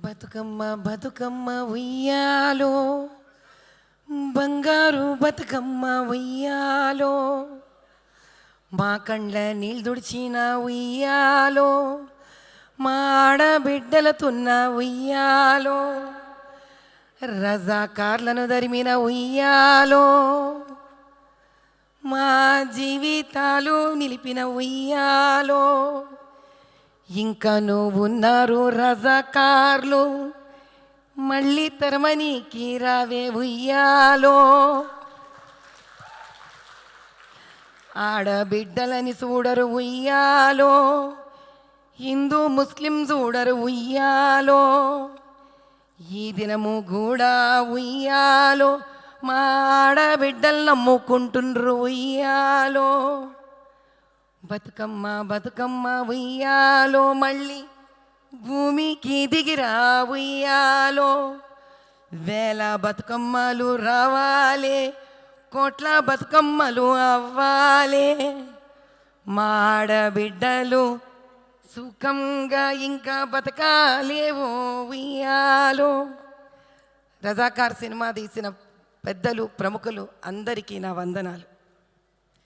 బతుకమ్మ బతుకమ్మ ఉయ్యాలో, బంగారు బతుకమ్మ ఉయ్యాలో, మా కండ్ల నీళ్ళు దుడిచిన ఉయ్యాలో, మా ఆడబిడ్డలతున్న ఉయ్యాలో, రజాకార్లను దరిమిన ఉయ్యాలో, మా జీవితాలు నిలిపిన ఉయ్యాలో, ఇంకా నువ్వున్నారు రజాకార్లు, మళ్ళీ తరమనికి రావే ఉయ్యాలో. ఆడబిడ్డలని చూడరు ఉయ్యాలో, హిందూ ముస్లిం చూడరు ఉయ్యాలో, ఈ దినము కూడా ఉయ్యాలో, మా ఆడబిడ్డలు నమ్ముకుంటుండ్రు ఉయ్యాలో. బతుకమ్మ బతుకమ్మ ఉయ్యాలో, మళ్ళీ భూమికి దిగిరా ఉయ్యాలో, వేల బతుకమ్మలు రావాలే, కోట్ల బతుకమ్మలు అవ్వాలే, మా ఆడబిడ్డలు సుఖంగా ఇంకా బతకాలేవో ఉయ్యాలో. రజాకార్ సినిమా తీసిన పెద్దలు ప్రముఖులు అందరికీ నా వందనాలు.